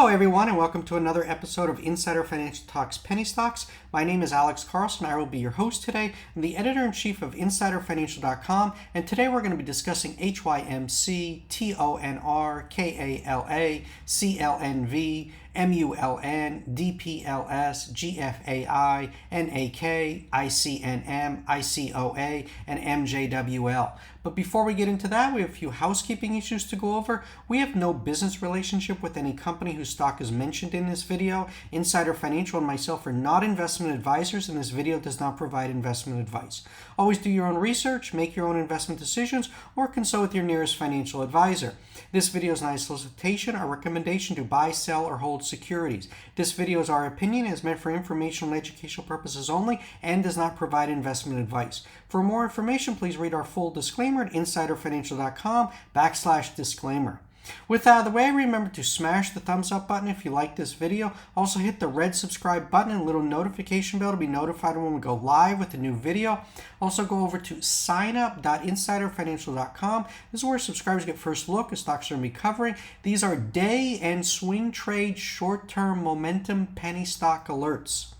Hello everyone and welcome to another episode of Insider Financial Talks Penny Stocks. My name is Alex Carlson. I will be your host today. I'm the editor-in-chief of InsiderFinancial.com, and today we're going to be discussing HYMC, TONR, KALA, CLNV, MULN, DPLS, GFAI, NAK, ICNM, ICOA, and MJWL. But before we get into that, we have a few housekeeping issues to go over. We have no business relationship with any company whose stock is mentioned in this video. Insider Financial and myself are not investment advisors, and this video does not provide investment advice. Always do your own research, make your own investment decisions, or consult with your nearest financial advisor. This video is not a solicitation or recommendation to buy, sell, or hold securities. This video is our opinion, is meant for informational and educational purposes only, and does not provide investment advice. For more information, please read our full disclaimer at insiderfinancial.com/disclaimer. With that out of the way, remember to smash the thumbs up button if you like this video. Also hit the red subscribe button and a little notification bell to be notified when we go live with a new video. Also go over to signup.insiderfinancial.com. This is where subscribers get first look at stocks we're going to be covering. These are day and swing trade short-term momentum penny stock alerts.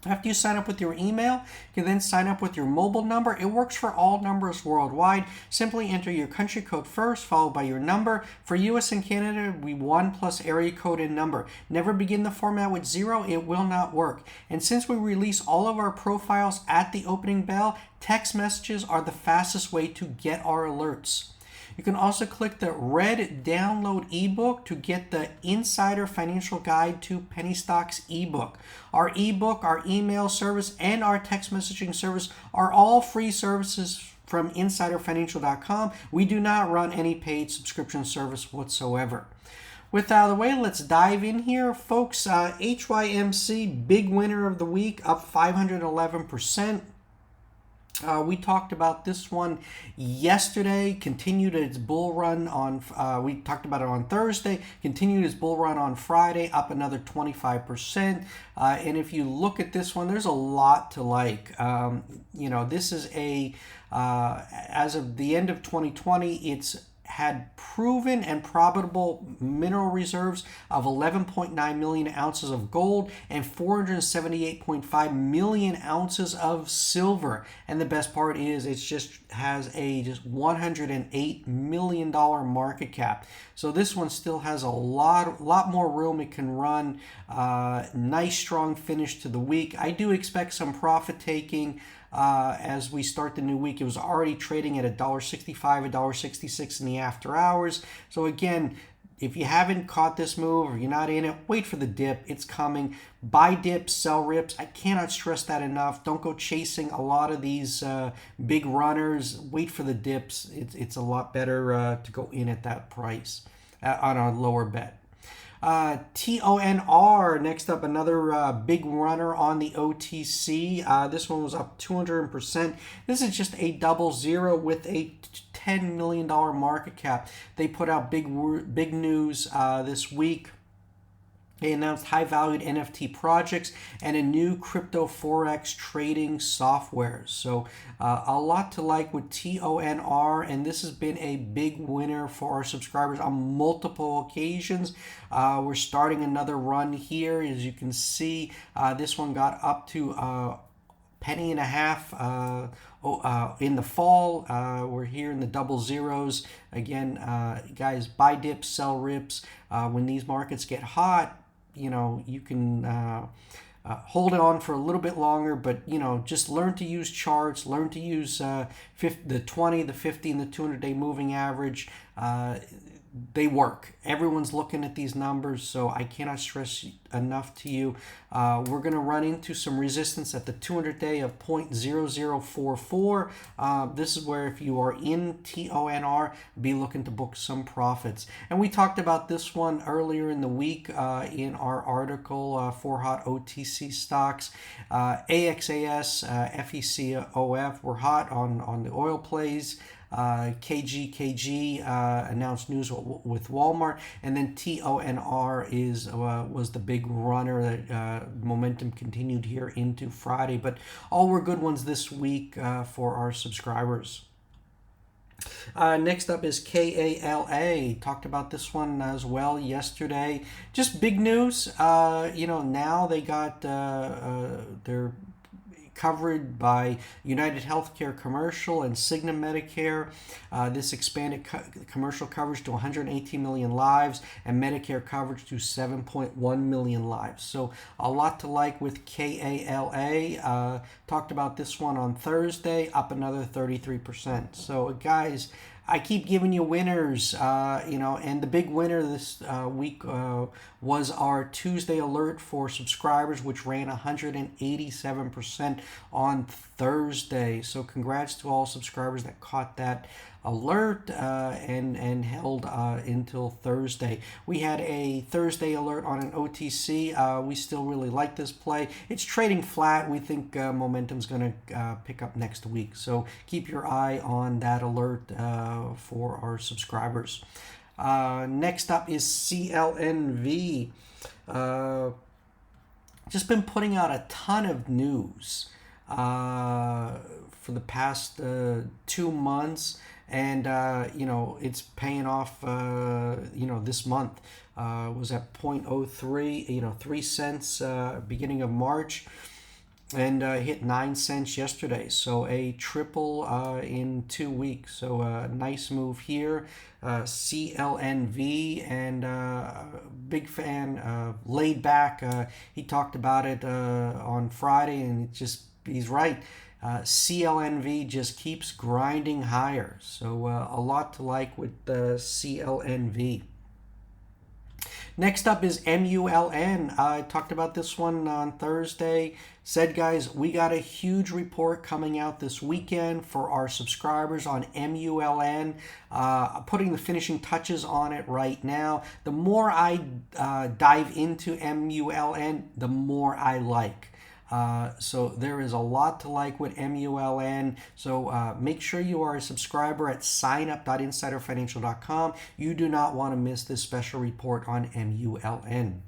After you sign up with your email, you can then sign up with your mobile number. It works for all numbers worldwide. Simply enter your country code first, followed by your number. For US and Canada, we 1 plus area code and number. Never begin the format with 0. It will not work. And since we release all of our profiles at the opening bell, text messages are the fastest way to get our alerts. You can also click the red download ebook to get the Insider Financial Guide to Penny Stocks ebook. Our ebook, our email service, and our text messaging service are all free services from InsiderFinancial.com. We do not run any paid subscription service whatsoever. With that out of the way, let's dive in here. Folks, HYMC, big winner of the week, up 511%. We talked about this one yesterday, continued its bull run on, we talked about it on Thursday, continued its bull run on Friday, up another 25%. And if you look at this one, there's a lot to like. This is as of the end of 2020, it's had proven and probable mineral reserves of 11.9 million ounces of gold and 478.5 million ounces of silver. And the best part is it just has a $108 million market cap. So this one still has a lot more room it can run. Nice strong finish to the week. I do expect some profit taking as we start the new week. It was already trading at $1.65, $1.66 in the after hours. So again, if you haven't caught this move or you're not in it, wait for the dip. It's coming. Buy dips, sell rips. I cannot stress that enough. Don't go chasing a lot of these big runners. Wait for the dips. It's a lot better to go in at that price on a lower bet. TONR, next up, another big runner on the OTC. This one was up 200%. This is just a double zero with a $10 million market cap. They put out big news this week. They announced high-valued NFT projects and a new crypto forex trading software. So a lot to like with TONR, and this has been a big winner for our subscribers on multiple occasions. We're starting another run here. As you can see, this one got up to penny and a half in the fall. We're here in the double zeros. Again, guys, buy dips, sell rips. When these markets get hot, you can hold it on for a little bit longer, but just learn to use charts, learn to use the 20, the 50, and the 200-day moving average. They work. Everyone's looking at these numbers, so I cannot stress enough to you. We're going to run into some resistance at the 200-day of 0.0044. This is where if you are in TONR, be looking to book some profits. And we talked about this one earlier in the week in our article for hot OTC stocks. AXAS, FECOF were hot on the oil plays. KG announced news with Walmart, and then TONR was the big runner that momentum continued here into Friday. But all were good ones this week for our subscribers. Next up is KALA. Talked about this one as well yesterday. Just big news. Now they got their covered by United Healthcare Commercial and Cigna Medicare. This expanded commercial coverage to 118 million lives and Medicare coverage to 7.1 million lives. So a lot to like with KALA. Talked about this one on Thursday, up another 33%. So guys, I keep giving you winners, and the big winner this week was our Tuesday alert for subscribers, which ran 187% on Thursday. So congrats to all subscribers that caught that alert and held until Thursday. We had a Thursday alert on an OTC. We still really like this play. It's trading flat. We think momentum's going to pick up next week. So keep your eye on that alert for our subscribers. Next up is CLNV. Just been putting out a ton of news for the past 2 months. And, it's paying off, this month was at 0.03, 3 cents beginning of March and hit 9 cents yesterday. So a triple in 2 weeks. So a nice move here. CLNV and big fan, laid back. He talked about it on Friday and he's right. CLNV just keeps grinding higher. So a lot to like with CLNV. Next up is MULN. I talked about this one on Thursday. Said, guys, we got a huge report coming out this weekend for our subscribers on MULN. Putting the finishing touches on it right now. The more I dive into MULN, the more I like. So there is a lot to like with MULN. So make sure you are a subscriber at signup.insiderfinancial.com. You do not want to miss this special report on MULN.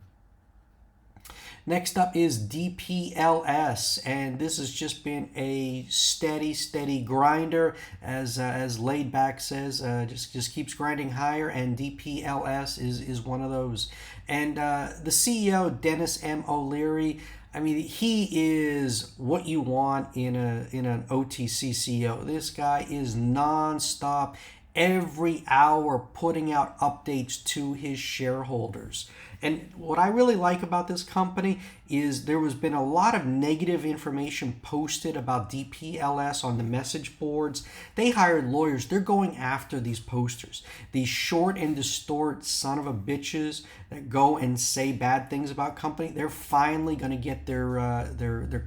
Next up is DPLS, and this has just been a steady grinder, as Laid Back says, just keeps grinding higher, and DPLS is one of those. And the CEO, Dennis M. O'Leary, I mean, he is what you want in an OTC CEO. This guy is nonstop, every hour putting out updates to his shareholders. And what I really like about this company is there has been a lot of negative information posted about DPLS on the message boards. They hired lawyers. They're going after these posters. These short and distort son of a bitches that go and say bad things about company. They're finally going to get their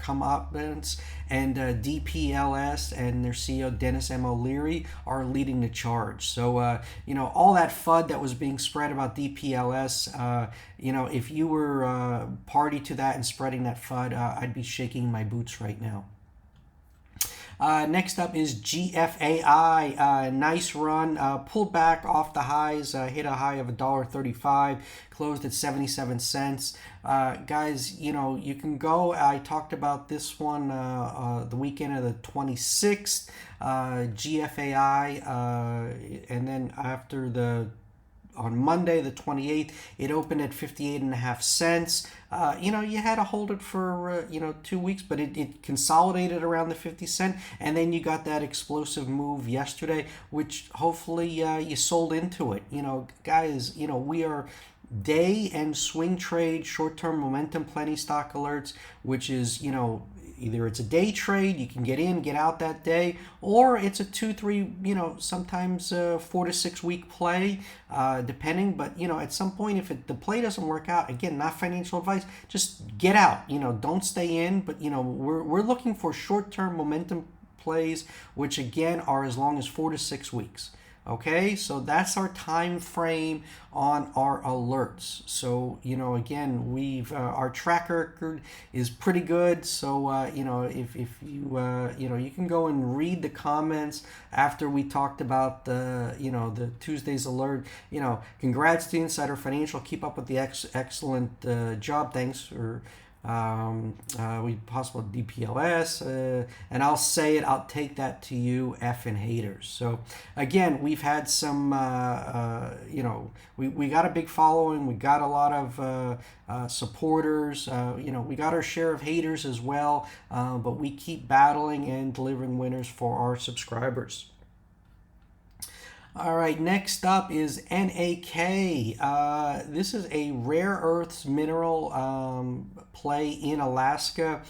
comeuppance. And DPLS and their CEO, Dennis M. O'Leary, are leading the charge. So, all that FUD that was being spread about DPLS, if you were party to that and spreading that FUD, I'd be shaking my boots right now. Next up is GFAI. Nice run. Pulled back off the highs. Hit a high of $1.35. Closed at 77 cents. Guys, you can go. I talked about this one the weekend of the 26th. GFAI. And then after on Monday, the 28th, it opened at 58.5 cents. You had to hold it for 2 weeks, but it consolidated around the 50 cent, and then you got that explosive move yesterday, which hopefully you sold into it. Guys, we are day and swing trade, short-term momentum penny stock alerts, which is either it's a day trade, you can get in, get out that day, or it's a 2-3, sometimes 4 to 6 week play, depending. But, at some point, if the play doesn't work out, again, not financial advice, just get out, don't stay in. But, we're looking for short-term momentum plays, which again are as long as 4 to 6 weeks. Okay, so that's our time frame on our alerts. So again, we've our track record is pretty good. So if you you can go and read the comments after we talked about the Tuesday's alert. Congrats to Insider Financial. Keep up with the excellent job. Thanks for we possible DPLS, and I'll say it, I'll take that to you effing haters. So again, we've had some, we got a big following, we got a lot of supporters, we got our share of haters as well, but we keep battling and delivering winners for our subscribers. All right, next up is NAK. This is a rare earths mineral play in Alaska.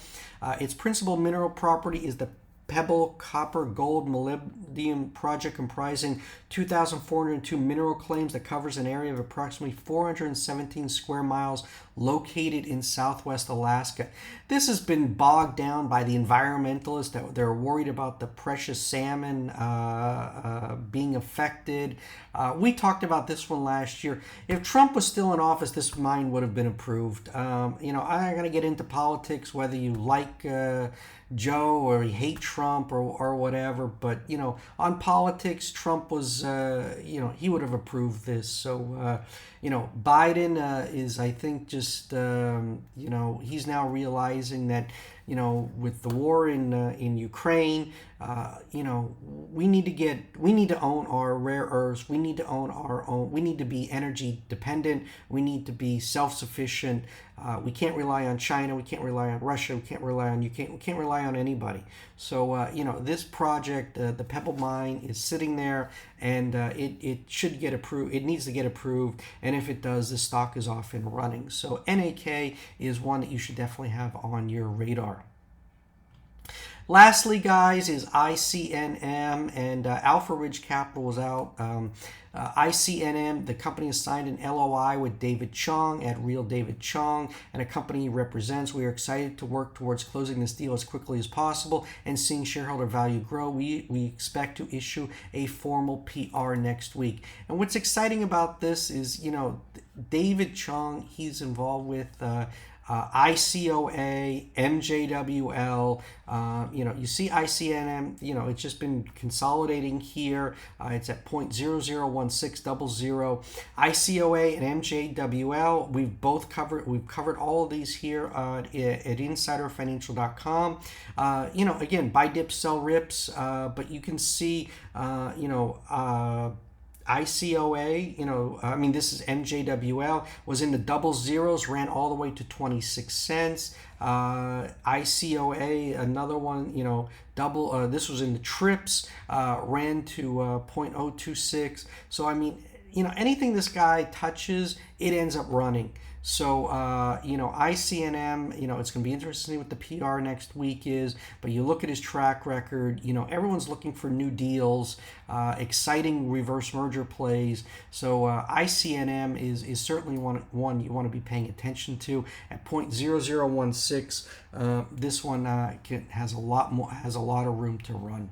Its principal mineral property is the Pebble Copper Gold Molybdenum project, comprising 2,402 mineral claims that covers an area of approximately 417 square miles located in southwest Alaska. This has been bogged down by the environmentalists that they're worried about the precious salmon being affected. We talked about this one last year. If Trump was still in office, this mine would have been approved. I'm not going to get into politics, whether you like Joe or you hate Trump or whatever, but on politics, Trump was he would have approved this. So Biden is, I think, just he's now realizing that with the war in Ukraine, we need to own our rare earths. We need to own our own. We need to be energy dependent. We need to be self-sufficient. We can't rely on China. We can't rely on Russia. We can't rely on UK. We can't rely on anybody. So this project, the Pebble Mine, is sitting there, and it should get approved. It needs to get approved, and if it does, the stock is off and running. So NAK is one that you should definitely have on your radar. Lastly, guys, is ICNM, and Alpha Ridge Capital was out. ICNM, the company has signed an LOI with David Chong at Real David Chong, and a company he represents. We are excited to work towards closing this deal as quickly as possible and seeing shareholder value grow. We expect to issue a formal PR next week. And what's exciting about this is, David Chong, he's involved with ICOA, MJWL, you see ICNM, it's just been consolidating here. It's at 0.001600. ICOA and MJWL, we've covered all of these here at insiderfinancial.com. Again, buy dips, sell rips, but you can see, ICOA, this is MJWL, was in the double zeros, ran all the way to 26 cents. ICOA, another one, this was in the trips, ran to 0.026. So, anything this guy touches, it ends up running. So, ICNM, it's going to be interesting what the PR next week is, but you look at his track record, everyone's looking for new deals, exciting reverse merger plays. So, ICNM is certainly one you want to be paying attention to at 0.0016. This one has a lot of room to run.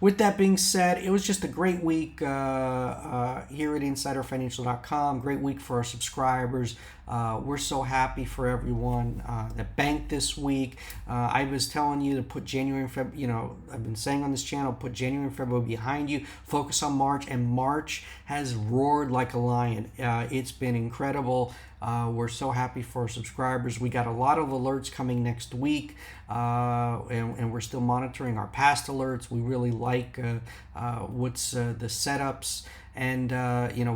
With that being said, it was just a great week here at insiderfinancial.com. Great week for our subscribers. We're so happy for everyone that banked this week. I was telling you to put January and February, I've been saying on this channel, put January and February behind you, focus on March, and March has roared like a lion. It's been incredible. We're so happy for our subscribers. We got a lot of alerts coming next week, and we're still monitoring our past alerts. We really like what's the setups. And,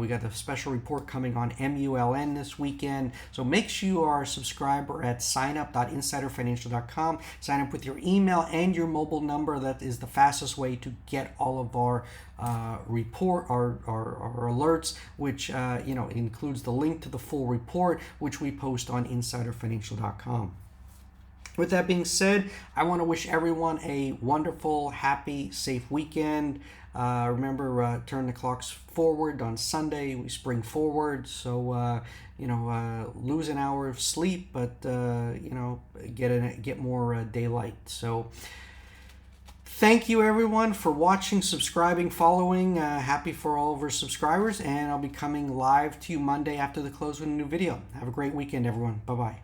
we got the special report coming on MULN this weekend. So make sure you are a subscriber at signup.insiderfinancial.com. Sign up with your email and your mobile number. That is the fastest way to get all of our report, our alerts, which, includes the link to the full report, which we post on insiderfinancial.com. With that being said, I want to wish everyone a wonderful, happy, safe weekend. Remember, turn the clocks forward on Sunday. We spring forward, so lose an hour of sleep, but get more daylight. So thank you everyone for watching, subscribing, following. Happy for all of our subscribers, and I'll be coming live to you Monday after the close with a new video. Have a great weekend, everyone. Bye bye.